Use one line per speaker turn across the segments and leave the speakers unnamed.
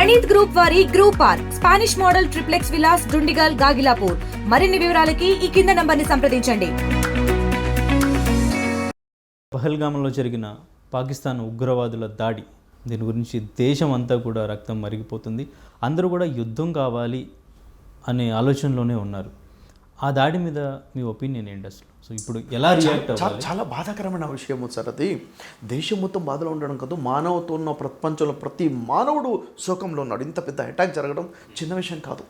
Praneeth group వారి group park Spanish model triplex Vilas Dundigal Gagillapur. మరిన్ని వివరాలకి ఈ కింద నంబర్ని సంప్రదించండి.
పహల్గామ్లో జరిగిన పాకిస్తాన్ ఉగ్రవాదుల దాడి, దీని గురించి దేశం అంతా కూడా రక్తం మరిగిపోతుంది. అందరూ కూడా యుద్ధం కావాలి అనే ఆలోచనలోనే ఉన్నారు. ఆ దాడి మీద మీ ఒపీనియన్ ఏంటి అసలు? సో ఇప్పుడు ఎలా రియాక్ట్ అవ్వాలి?
చాలా బాధాకరమైన విషయం సార్ అది. దేశం మొత్తం బాధలో ఉండడం కాదు, మానవతో ఉన్న ప్రపంచంలో ప్రతి మానవుడు శోకంలో ఉన్నాడు. ఇంత పెద్ద అటాక్ జరగడం చిన్న విషయం కాదు.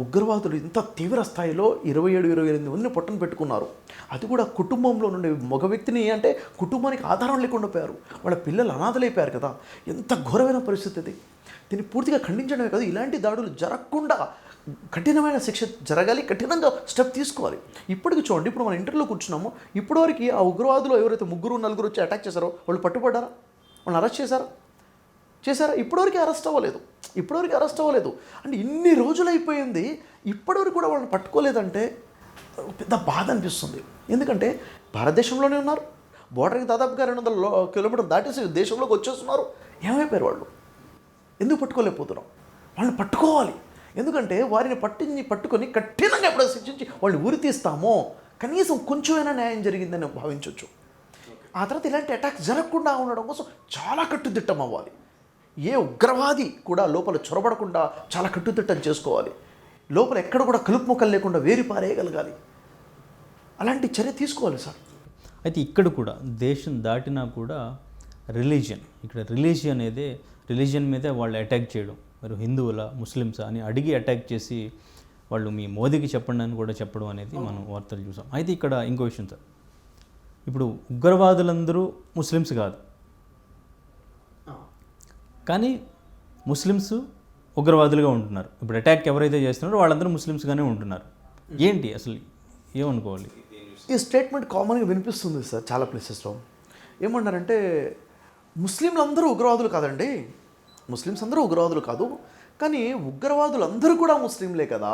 ఉగ్రవాదులు ఇంత తీవ్ర స్థాయిలో 27-28 మందిని పొట్టన పెట్టుకున్నారు. అది కూడా కుటుంబంలో నుండి మగ వ్యక్తిని, అంటే కుటుంబానికి ఆధారం లేకుండా పోయారు. వాళ్ళ పిల్లలు అనాథలైపోయారు కదా. ఎంత ఘోరమైన పరిస్థితి అది. దీన్ని పూర్తిగా ఖండించడమే కాదు, ఇలాంటి దాడులు జరగకుండా కఠినమైన శిక్ష జరగాలి, కఠినంగా స్టెప్ తీసుకోవాలి. ఇప్పటికి చూడండి, ఇప్పుడు మనం ఇంటర్లో కూర్చున్నాము, ఇప్పటివరకు ఆ ఉగ్రవాదులు ఎవరైతే 3-4 వచ్చి అటాక్ చేశారో వాళ్ళు పట్టుబడ్డారా? వాళ్ళని అరెస్ట్ చేశారా? ఇప్పటివరకు అరెస్ట్ అవ్వలేదు. అంటే ఇన్ని రోజులు అయిపోయింది, ఇప్పటివరకు కూడా వాళ్ళని పట్టుకోలేదంటే పెద్ద బాధ అనిపిస్తుంది. ఎందుకంటే భారతదేశంలోనే ఉన్నారు, బోర్డర్కి దాదాపుగా 200 కిలోమీటర్లు దాటేసి దేశంలోకి వచ్చేస్తున్నారు. ఏమైపోయారు వాళ్ళు? ఎందుకు పట్టుకోలేకపోతున్నాం? వాళ్ళని పట్టుకోవాలి. ఎందుకంటే వారిని పట్టుకొని కఠినంగా ఎప్పుడైనా శిక్షించి వాళ్ళని ఉరి తీస్తామో కనీసం కొంచెమైనా న్యాయం జరిగిందని భావించవచ్చు. ఆ తర్వాత ఇలాంటి అటాక్ జరగకుండా ఉండడం కోసం చాలా కట్టుదిట్టం అవ్వాలి. ఏ ఉగ్రవాది కూడా లోపల చొరబడకుండా చాలా కట్టుదిట్టం చేసుకోవాలి. లోపల ఎక్కడ కూడా కలుపు మొక్కలు లేకుండా వేరి పారేయగలగాలి. అలాంటి చర్య తీసుకోవాలి సార్.
అయితే ఇక్కడ కూడా దేశం దాటినా కూడా రిలీజియన్ మీదే వాళ్ళు అటాక్ చేయడం, మరి హిందువుల ముస్లిమ్స్ అని అడిగి అటాక్ చేసి వాళ్ళు మీ మోదీకి చెప్పండి అని కూడా చెప్పడం అనేది మనం వార్తలు చూసాం. అయితే ఇక్కడ ఇంకో విషయం సార్, ఇప్పుడు ఉగ్రవాదులందరూ ముస్లిమ్స్ కాదు, కానీ ముస్లిమ్స్ ఉగ్రవాదులుగా ఉంటున్నారు. ఇప్పుడు అటాక్ ఎవరైతే చేస్తున్నారో వాళ్ళందరూ ముస్లిమ్స్గానే ఉంటున్నారు. ఏంటి అసలు, ఏమనుకోవాలి?
ఈ స్టేట్మెంట్ కామన్గా వినిపిస్తుంది సార్ చాలా ప్లేసెస్లో. ఏమన్నారంటే ముస్లింలు అందరూ ఉగ్రవాదులు కాదండి, ముస్లిమ్స్ అందరూ ఉగ్రవాదులు కాదు, కానీ ఉగ్రవాదులు అందరూ కూడా ముస్లింలే కదా.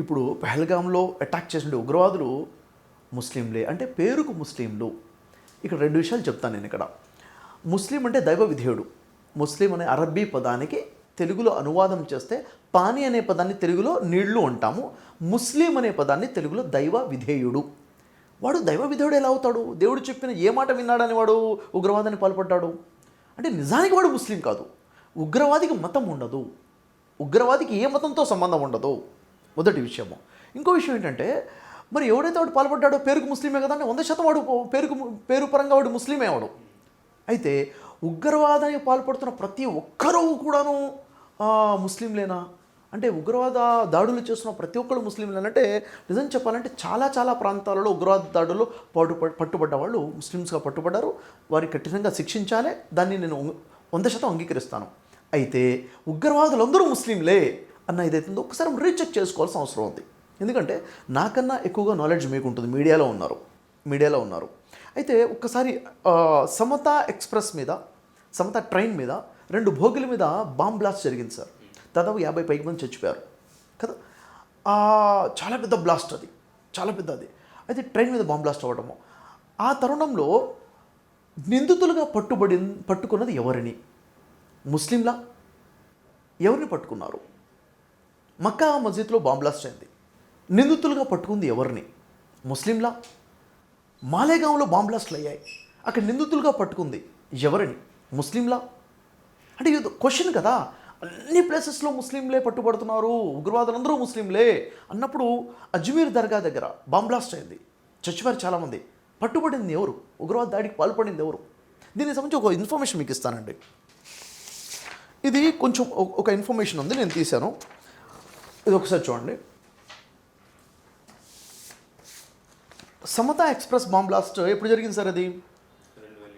ఇప్పుడు పహల్గామ్లో అటాక్ చేసిన ఉగ్రవాదులు ముస్లింలే అంటే పేరుకు ముస్లింలు. ఇక్కడ 2 విషయాలు చెప్తాను నేను ఇక్కడ. ముస్లిం అంటే దైవ విధేయుడు. ముస్లిం అనే అరబ్బీ పదానికి తెలుగులో అనువాదం చేస్తే పాని అనే పదాన్ని తెలుగులో నీళ్లు అంటాము. ముస్లిం అనే పదాన్ని తెలుగులో దైవ విధేయుడు. వాడు దైవ విధేయుడు ఎలా అవుతాడు? దేవుడు చెప్పిన ఏ మాట విన్నాడని వాడు ఉగ్రవాదాన్ని పాల్పడ్డాడు అంటే నిజానికి వాడు ముస్లిం కాదు. ఉగ్రవాదికి మతం ఉండదు, ఉగ్రవాదికి ఏ మతంతో సంబంధం ఉండదు, మొదటి విషయము. ఇంకో విషయం ఏంటంటే, మరి ఎవడైతే వాడు పాల్పడ్డాడో పేరుకు ముస్లిమే కదా అంటే 100% వాడు పేరు పరంగా వాడు ముస్లిమే వాడు. అయితే ఉగ్రవాదానికి పాల్పడుతున్న ప్రతి ఒక్కరూ కూడాను ముస్లింలేనా అంటే, ఉగ్రవాద దాడులు చేస్తున్న ప్రతి ఒక్కరు ముస్లింలేనంటే నిజం చెప్పాలంటే చాలా ప్రాంతాలలో ఉగ్రవాద దాడుల్లో పట్టుబడ్డ వాళ్ళు ముస్లిమ్స్గా పట్టుబడ్డారు. వారికి కఠినంగా శిక్షించాలి, దాన్ని నేను 100% అంగీకరిస్తాను. అయితే ఉగ్రవాదులందరూ ముస్లింలే అన్న ఇదైతుందో ఒకసారి రీచెక్ చేసుకోవాల్సిన అవసరం ఉంది. ఎందుకంటే నాకన్నా ఎక్కువగా నాలెడ్జ్ మీకు ఉంటుంది, మీడియాలో ఉన్నారు. అయితే ఒక్కసారి సమతా ఎక్స్ప్రెస్ మీద, సమతా ట్రైన్ మీద 2 భోగిల మీద బాంబ్ బ్లాస్ట్ జరిగింది సార్. దాదాపు 50 పైకి మంది చచ్చిపోయారు కదా. చాలా పెద్ద బ్లాస్ట్ అది, చాలా పెద్దది. అయితే ట్రైన్ మీద బాంబ్ బ్లాస్ట్ అవ్వడము, ఆ తరుణంలో నిందితులుగా పట్టుకున్నది ఎవరిని? ముస్లింలా? ఎవరిని పట్టుకున్నారు? మక్కా మస్జిద్లో బాంబ్ బ్లాస్ట్ అయింది, నిందితులుగా పట్టుకుంది ఎవరిని? ముస్లింలా? మాలేగాంలో బాంబ్ బ్లాస్ట్లు అయ్యాయి, అక్కడ నిందితులుగా పట్టుకుంది ఎవరిని? ముస్లింలా? అంటే ఇది క్వశ్చన్ కదా. అన్ని ప్లేసెస్లో ముస్లింలే పట్టుబడుతున్నారు, ఉగ్రవాదులందరూ ముస్లింలే అన్నప్పుడు అజ్మీర్ దర్గా దగ్గర బాంబ్ బ్లాస్ట్ అయింది, చచ్చిపోయారు చాలామంది. పట్టుబడింది ఎవరు? ఉగ్రవాద దాడికి పాల్పడింది ఎవరు? దీనికి సంబంధించి ఒక ఇన్ఫర్మేషన్ మీకు ఇస్తానండి. ఇది కొంచెం ఒక ఇన్ఫర్మేషన్ ఉంది, నేను తీశాను, ఇది ఒకసారి చూడండి. సమతా ఎక్స్ప్రెస్ బాంబ్ బ్లాస్ట్ ఎప్పుడు జరిగింది సార్? అది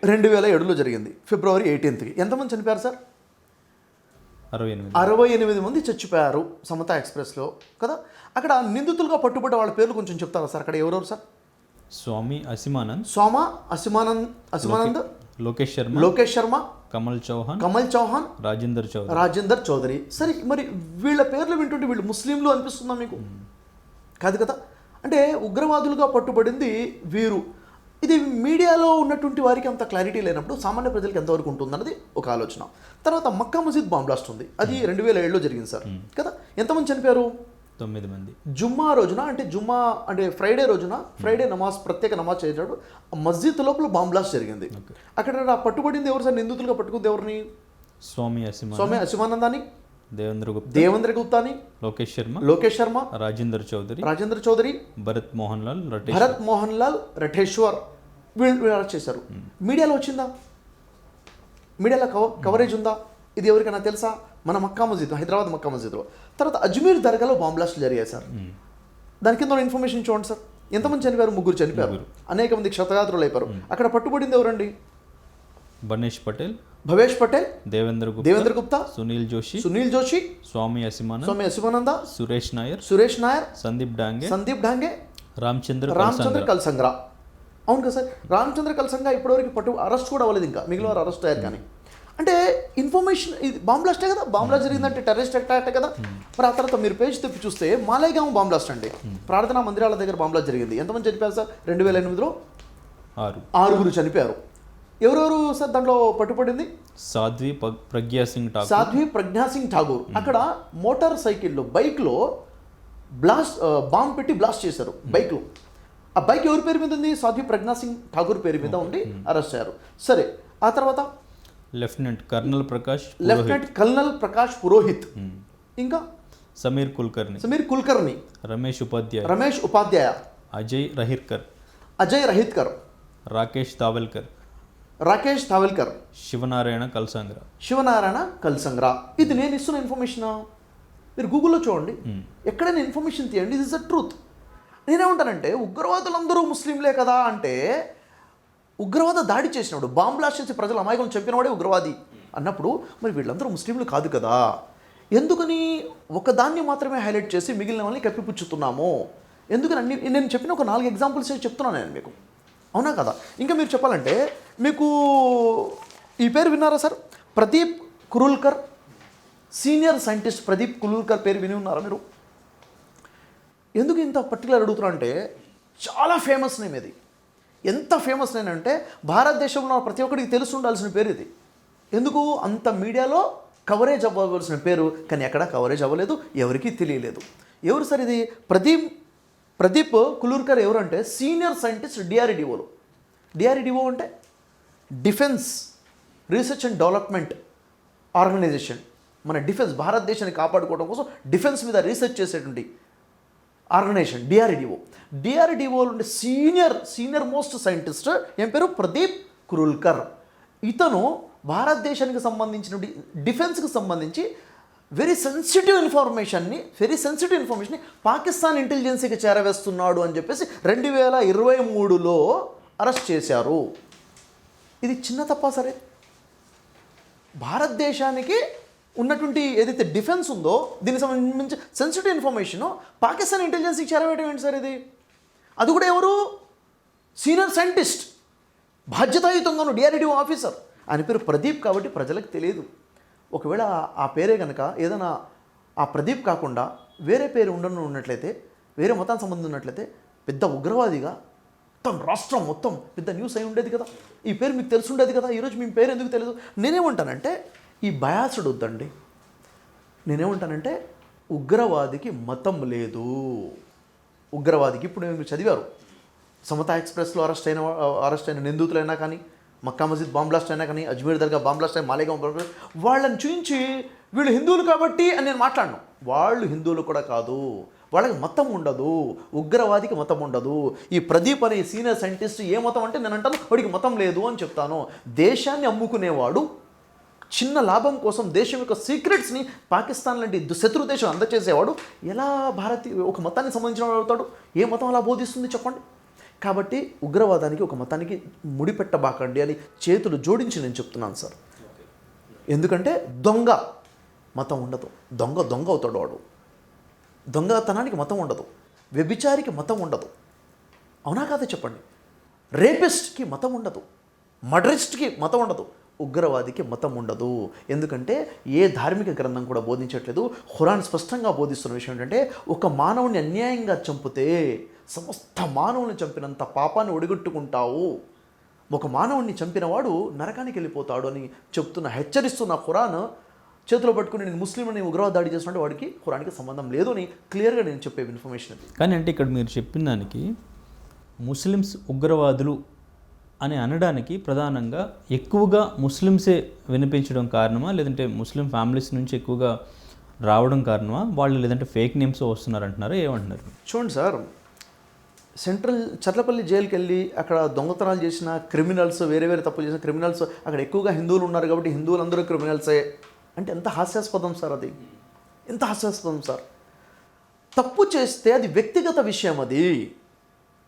2007లో జరిగింది, February 18th. ఎంతమంది చనిపోయారు సార్? 68 మంది చచ్చిపోయారు సమతా ఎక్స్ప్రెస్లో కదా. అక్కడ నిందితులుగా పట్టుబడ్డ వాళ్ళ పేర్లు కొంచెం చెప్తారా సార్? అక్కడ ఎవరెవరు సార్?
స్వామి
అసిమానంద్, లోకేష్ శర్మ,
కమల్
చౌహాన్, రాజేందర్ చౌదరి. సరే, మరి వీళ్ళ పేర్లు వింటుంటే వీళ్ళు ముస్లింలు అనిపిస్తుందా మీకు? కాదు కదా. అంటే ఉగ్రవాదులుగా పట్టుబడింది వీరు. ఇది మీడియాలో ఉన్నటువంటి వారికి అంత క్లారిటీ లేనప్పుడు సామాన్య ప్రజలకు ఎంతవరకు ఉంటుందన్నది ఒక ఆలోచన. తర్వాత మక్కా మసీద్ బాంబ్ బ్లాస్ట్ ఉంది, అది 2007లో జరిగింది సార్ కదా. ఎంతమంది చనిపోయారు?
9 మంది.
జుమ్మా రోజున అంటే ఫ్రైడే రోజున ఫ్రైడే నమాజ్, ప్రత్యేక నమాజ్ చేసినప్పుడు మస్జిద్ లోపల బాంబ్ బ్లాస్ట్ జరిగింది. అక్కడ పట్టుబడింది ఎవరు సార్? నిందితులుగా పట్టుకుంది ఎవరిని?
స్వామి
అసిమానందాని,
దేవేంద్ర
గుప్తాని, లోకేష్ శర్మ, రాజేంద్ర చౌదరి, భరత్ మోహన్ లాల్ రఠేశ్వర్, వీళ్ళు అరెస్ట్ చేశారు. మీడియాలో వచ్చిందా? మీడియాలో కవరేజ్ ఉందా? ఇది ఎవరికైనా తెలుసా? మన మక్కా మస్జిద్, హైదరాబాద్ మక్కా మస్జిద్లో. తర్వాత అజ్మీర్ దర్గాలో బాంబ్ బ్లాస్ట్లు జరిగాయి సార్. దాని కింద ఇన్ఫర్మేషన్ చూడండి సార్. ఎంతమంది చనిపోయారు? 3 చనిపోయారు, అనేక మంది క్షతగాత్రులు అయిపోయారు. అక్కడ పట్టుబడింది ఎవరండి? భవేష్ పటేల్, దేవేంద్ర గుప్తా, సునీల్ జోషి, స్వామి అసిమానంద, సురేష్ నాయర్, సందీప్ డాంగే, రామచంద్ర కల్సంగ్రా. అవును కదా సార్. రామచంద్ర కల్సంగ్రా ఇప్పటివరకు అరెస్ట్ కూడా అవ్వలేదు, ఇంకా మిగిలిన వారు అరెస్ట్ అయ్యారు. కానీ అంటే ఇన్ఫర్మేషన్, ఇది బాంబ్ బ్లాస్టే కదా. బాంబ్ బ్లాస్ట్ జరిగిందంటే టెర్రరిస్ట్ అటాక్ కదా. మరి ఆ తర్వాత మీరు పేజ్ తెప్పి చూస్తే మాలేగాం బాంబ్ బ్లాస్ట్ అండి, ప్రార్థనా మందిరాల దగ్గర బాంబ్ బ్లాస్ట్ జరిగింది. ఎంతమంది చనిపోయారు సార్? 2008లో 6 చనిపోయారు. ఎవరెవరు సార్ దాంట్లో పట్టుబడింది? సాధ్వి ప్రజ్ఞా సింగ్ ఠాగూర్. అక్కడ మోటార్ సైకిల్లో, బైక్లో బాంబ్ పెట్టి బ్లాస్ట్ చేశారు బైక్లో. ఆ బైక్ ఎవరి పేరు మీద ఉంది? సాధ్వి ప్రజ్ఞా సింగ్ ఠాగూర్ పేరు మీద ఉండి అరెస్ట్ అయ్యారు. సరే, ఆ తర్వాత లెఫ్టినెంట్ కర్నల్ ప్రకాష్ పురోహిత్, ఇంకా సమీర్ కుల్కర్ని, రమేష్ ఉపాధ్యాయ, అజయ్ రహిత్కర్, రాకేష్ తావల్కర్, శివనారాయణ కల్సంగ్రా. ఇది నేను ఇస్తున్న ఇన్ఫర్మేషన్. మీరు గూగుల్లో చూడండి, ఎక్కడైనా ఇన్ఫర్మేషన్ తీయండి. This is the truth. నేనేమంటానంటే ఉగ్రవాదులందరూ ముస్లింలే కదా అంటే, ఉగ్రవాద దాడి చేసినప్పుడు, బాంబ్ బ్లాస్ట్ చేసి ప్రజలు అమాయకులను చంపినవాడే ఉగ్రవాది అన్నప్పుడు మరి వీళ్ళందరూ ముస్లింలు కాదు కదా. ఎందుకని ఒకదాన్ని మాత్రమే హైలైట్ చేసి మిగిలిన వాళ్ళని కప్పిపుచ్చుతున్నాము? ఎందుకని నేను చెప్పిన ఒక 4 ఎగ్జాంపుల్స్ చెప్తున్నాను నేను మీకు. అవునా కదా? ఇంకా మీరు చెప్పాలంటే, మీకు ఈ పేరు విన్నారా sir? Pradeep Kurulkar, senior scientist Pradeep Kurulkar పేరు విని ఉన్నారా మీరు? ఎందుకు ఇంత పర్టికులర్ అడుగుతున్నా అంటే, చాలా ఫేమస్ నేమ్ ఇది. ఎంత ఫేమస్ నేమ్ అంటే భారతదేశంలో ప్రతి ఒక్కరికి తెలిసి ఉండాల్సిన పేరు ఇది. ఎందుకు అంత మీడియాలో కవరేజ్ అవ్వవలసిన పేరు, కానీ ఎక్కడా కవరేజ్ అవ్వలేదు, ఎవరికీ తెలియలేదు. ఎవరు సార్ ఇది? ప్రదీప్ కులూర్కర్ ఎవరు అంటే సీనియర్ సైంటిస్ట్ డిఆర్డిఓలో. డిఆర్డిఓ అంటే defence research and development organisation. మన డిఫెన్స్, భారతదేశాన్ని కాపాడుకోవడం కోసం డిఫెన్స్ మీద రీసెర్చ్ చేసేటువంటి ఆర్గనైజేషన్ డిఆర్డిఓలో ఉండే సీనియర్ మోస్ట్ సైంటిస్ట్ ఏం పేరు? ప్రదీప్ కురుల్కర్. ఇతను భారతదేశానికి సంబంధించిన డిఫెన్స్కి సంబంధించి వెరీ సెన్సిటివ్ ఇన్ఫర్మేషన్ని పాకిస్తాన్ ఇంటెలిజెన్సీకి చేరవేస్తున్నాడు అని చెప్పేసి 2023లో అరెస్ట్ చేశారు. ఇది చిన్న తప్ప సరే? భారతదేశానికి ఉన్నటువంటి ఏదైతే డిఫెన్స్ ఉందో దీనికి సంబంధించి సెన్సిటివ్ ఇన్ఫర్మేషన్ పాకిస్తాన్ ఇంటెలిజెన్సీకి చేరవేయడం ఏంటి సార్ ఇది? అది కూడా ఎవరు? సీనియర్ సైంటిస్ట్, బాధ్యతాయుతంగాను డిఆర్డిఓ ఆఫీసర్. ఆయన పేరు ప్రదీప్ కాబట్టి ప్రజలకు తెలియదు. ఒకవేళ ఆ పేరే కనుక ఏదైనా ఆ ప్రదీప్ కాకుండా వేరే పేరు ఉన్నట్లయితే, వేరే మతానికి సంబంధం ఉన్నట్లయితే పెద్ద ఉగ్రవాదిగా మొత్తం రాష్ట్రం మొత్తం పెద్ద న్యూస్ అయి ఉండేది కదా. ఈ పేరు మీకు తెలిసి ఉండేది కదా. ఈరోజు మీ పేరు ఎందుకు తెలియదు? నేనేమంటానంటే ఈ బయాస్డ్ వద్దండి. నేనేమంటానంటే ఉగ్రవాదికి మతం లేదు. ఉగ్రవాదికి ఇప్పుడు మీరు చదివారు, సమతా ఎక్స్ప్రెస్లో అరెస్ట్ అయిన నిందితులైనా కానీ, మక్కా మస్జిద్ బాంబ్ బ్లాస్ట్ అయినా కానీ, అజ్మీర్ దర్గా బాంబ్ బ్లాస్ట్ అయినా, మాలేగాం బాంబ్ బ్లాస్ట్, వాళ్ళని చూపించి వీళ్ళు హిందువులు కాబట్టి అని నేను మాట్లాడను. వాళ్ళు హిందువులు కూడా కాదు, వాళ్ళకి మతం ఉండదు, ఉగ్రవాదికి మతం ఉండదు. ఈ ప్రదీప్ అనే సీనియర్ సైంటిస్ట్ ఏ మతం అంటే నేను అంటాను వాడికి మతం లేదు అని చెప్తాను. దేశాన్ని అమ్ముకునేవాడు, చిన్న లాభం కోసం దేశం యొక్క సీక్రెట్స్ని పాకిస్తాన్ లాంటి శత్రు దేశం అందచేసేవాడు ఎలా ఒక మతానికి సంబంధించిన వాడు అవుతాడు? ఏ మతం అలా బోధిస్తుంది చెప్పండి? కాబట్టి ఉగ్రవాదానికి ఒక మతానికి ముడిపెట్టబాకండి అని చేతులు జోడించి నేను చెప్తున్నాను సార్. ఎందుకంటే దొంగ మతం ఉండదు, దొంగ అవుతాడు వాడు. దొంగతనానికి మతం ఉండదు, వ్యభిచారికి మతం ఉండదు. అవునా కాదా చెప్పండి? రేపిస్ట్కి మతం ఉండదు, మర్డరిస్ట్కి మతం ఉండదు, ఉగ్రవాదికి మతం ఉండదు. ఎందుకంటే ఏ ధార్మిక గ్రంథం కూడా బోధించట్లేదు. ఖురాన్ స్పష్టంగా బోధిస్తున్న విషయం ఏంటంటే ఒక మానవుని అన్యాయంగా చంపితే సమస్త మానవుని చంపినంత పాపాన్ని ఒడిగొట్టుకుంటావు, ఒక మానవుడిని చంపినవాడు నరకానికి వెళ్ళిపోతాడు అని హెచ్చరిస్తున్న ఖురాన్ చేతిలో పట్టుకుని నేను ముస్లింని ఉగ్రవాద దాడి చేస్తుంటే వాడికి ఖురాన్కి సంబంధం లేదు అని క్లియర్గా నేను చెప్పే ఇన్ఫర్మేషన్ అది.
కానీ అంటే ఇక్కడ మీరు చెప్పిన దానికి ముస్లిమ్స్ ఉగ్రవాదులు అని అనడానికి ప్రధానంగా ఎక్కువగా ముస్లిమ్సే వినిపించడం కారణమా, లేదంటే ముస్లిం ఫ్యామిలీస్ నుంచి ఎక్కువగా రావడం కారణమా, వాళ్ళు లేదంటే ఫేక్ నేమ్స్ వస్తున్నారు అంటున్నారా, ఏమంటున్నారు?
చూడండి సార్, సెంట్రల్ చర్లపల్లి జైలుకి వెళ్ళి అక్కడ దొంగతనాలు చేసిన క్రిమినల్స్, వేరే వేరే తప్పులు చేసిన క్రిమినల్స్, అక్కడ ఎక్కువగా హిందువులు ఉన్నారు కాబట్టి హిందువులందరూ క్రిమినల్సే అంటే ఎంత హాస్యాస్పదం సార్ అది, ఎంత హాస్యాస్పదం సార్. తప్పు చేస్తే అది వ్యక్తిగత విషయం, అది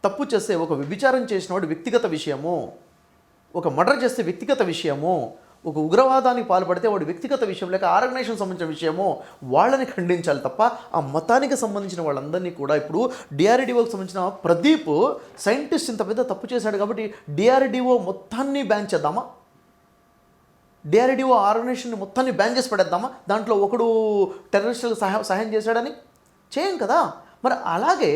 తప్పు చేస్తే ఒక వ్యభిచారం చేసినవాడు వ్యక్తిగత విషయము, ఒక మర్డర్ చేస్తే వ్యక్తిగత విషయము, ఒక ఉగ్రవాదానికి పాల్పడితే వాడు వ్యక్తిగత విషయం లేక ఆర్గనైజేషన్ సంబంధించిన విషయమో వాళ్ళని ఖండించాలి తప్ప ఆ మతానికి సంబంధించిన వాళ్ళందరినీ కూడా. ఇప్పుడు డిఆర్డిఓకి సంబంధించిన ప్రదీప్ సైంటిస్ట్ ఇంత పెద్ద తప్పు చేశాడు కాబట్టి డిఆర్డిఓ మొత్తాన్ని బ్యాన్ చేద్దామా, డిఆర్డిఓ ఆర్గనైజేషన్ మొత్తాన్ని బ్యాన్ చేసి పడేద్దామా, దాంట్లో ఒకడు టెర్రరిస్టులకు సహాయం చేశాడని? చేయం కదా. మరి అలాగే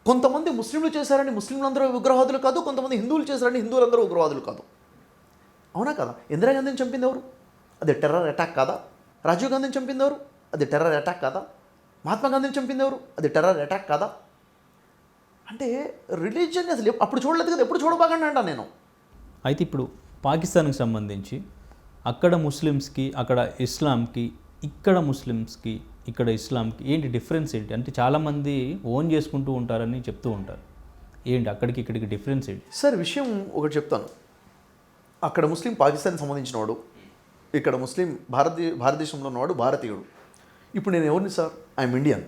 కొంతమంది ముస్లింలు చేశారని ముస్లింలందరూ ఉగ్రవాదులు కాదు, కొంతమంది హిందువులు చేశారని హిందువులందరూ ఉగ్రవాదులు కాదు. అవునా కదా? ఇందిరాగాంధీని చంపింది ఎవరు? అది టెర్రర్ అటాక్ కాదా? రాజీవ్ గాంధీని చంపింది ఎవరు? అది టెర్రర్ అటాక్ కాదా? మహాత్మా గాంధీని చంపింది ఎవరు? అది టెర్రర్ అటాక్ కాదా? అంటే రిలీజియన్ అసలు అప్పుడు చూడలేదు కదా, ఎప్పుడు చూడబాగండి అంట నేను.
అయితే ఇప్పుడు పాకిస్తాన్కి సంబంధించి అక్కడ ముస్లిమ్స్కి, అక్కడ ఇస్లాంకి, ఇక్కడ ముస్లిమ్స్కి, ఇక్కడ ఇస్లాంకి ఏంటి డిఫరెన్స్ ఏంటి? అంటే చాలామంది ఓన్ చేసుకుంటూ ఉంటారని చెప్తూ ఉంటారు. ఏంటి అక్కడికి ఇక్కడికి డిఫరెన్స్ ఏంటి?
సార్ విషయం ఒకటి చెప్తాను. అక్కడ ముస్లిం పాకిస్తాన్కి సంబంధించినవాడు, ఇక్కడ ముస్లిం భారతదేశంలో ఉన్నవాడు భారతీయుడు. ఇప్పుడు నేను ఎవరిని సార్? I'm Indian.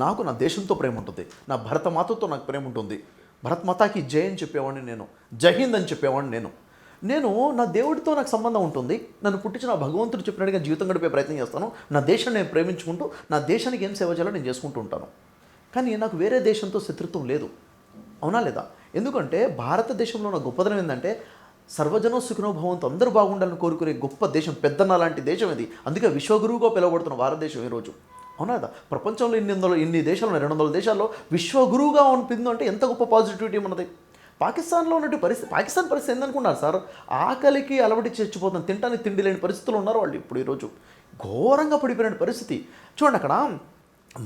నాకు నా దేశంతో ప్రేమ ఉంటుంది, నా భరత మాతతో నాకు ప్రేమ ఉంటుంది. భరత్ మాతాకి జై అని చెప్పేవాడిని నేను, జై హింద్ అని చెప్పేవాడిని నేను నా దేవుడితో నాకు సంబంధం ఉంటుంది. నన్ను పుట్టించిన నా భగవంతుడు చెప్పినట్టుగా జీవితం గడిపే ప్రయత్నం చేస్తాను. నా దేశాన్ని నేను ప్రేమించుకుంటూ నా దేశానికి ఏం సేవ చేయాలో నేను చేసుకుంటూ ఉంటాను. కానీ నాకు వేరే దేశంతో శత్రుత్వం లేదు. అవునా లేదా? ఎందుకంటే భారతదేశంలో ఉన్న గొప్పదనం ఏంటంటే సర్వజనో సుఖినో భవంతు, అందరూ బాగుండాలని కోరుకునే గొప్ప దేశం, పెద్దన్న లాంటి దేశం ఇది. అందుకే విశ్వగురువుగా పిలువబడుతున్న భారతదేశం ఈరోజు. అవునా కదా? ప్రపంచంలో ఇన్ని దేశాలు ఉన్నాయి, 200 దేశాల్లో విశ్వగురువుగా అనిపింది అంటే ఎంత గొప్ప పాజిటివిటీ ఉన్నది. పాకిస్తాన్లో ఉన్నట్టు పాకిస్తాన్ పరిస్థితి ఏందనుకున్నారు సార్? ఆకలికి అలవాటు చచ్చిపోతున్నారు, తింటానికి తిండి లేని పరిస్థితులు ఉన్నారు వాళ్ళు ఇప్పుడు. ఈరోజు ఘోరంగా పడిపోయిన పరిస్థితి చూడండి. అక్కడ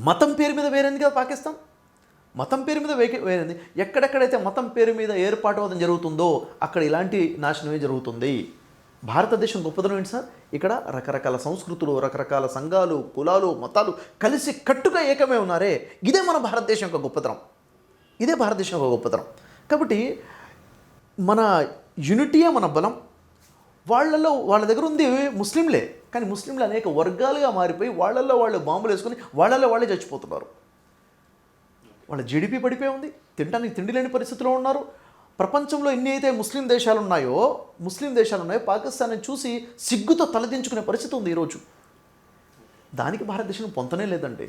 మతం పేరు మీద వేరేంది కదా పాకిస్తాన్, మతం పేరు మీద వేరేంది. ఎక్కడెక్కడైతే మతం పేరు మీద ఏర్పాటువాదం జరుగుతుందో అక్కడ ఇలాంటి నాశనమే జరుగుతుంది. భారతదేశం గొప్పదనం ఏంటి సార్? ఇక్కడ రకరకాల సంస్కృతులు, రకరకాల సంఘాలు, కులాలు, మతాలు కలిసి కట్టుగా ఏకమే ఉన్నారే. ఇదే మన భారతదేశం యొక్క గొప్పతనం, ఇదే భారతదేశం యొక్క గొప్పతనం. కాబట్టి మన యూనిటీయే మన బలం. వాళ్ళ దగ్గర ఉంది ముస్లింలే, కానీ ముస్లింలు అనేక వర్గాలుగా మారిపోయి వాళ్ళల్లో వాళ్ళు బాంబులు వేసుకొని వాళ్ళల్లో వాళ్ళే చచ్చిపోతున్నారు. వాళ్ళ జీడిపి పడిపోయి ఉంది, తినడానికి తిండి లేని పరిస్థితిలో ఉన్నారు. ప్రపంచంలో ఎన్ని అయితే ముస్లిం దేశాలు ఉన్నాయో పాకిస్తాన్ని చూసి సిగ్గుతో తలదించుకునే పరిస్థితి ఉంది ఈరోజు. దానికి భారతదేశం పొంతనే లేదండి.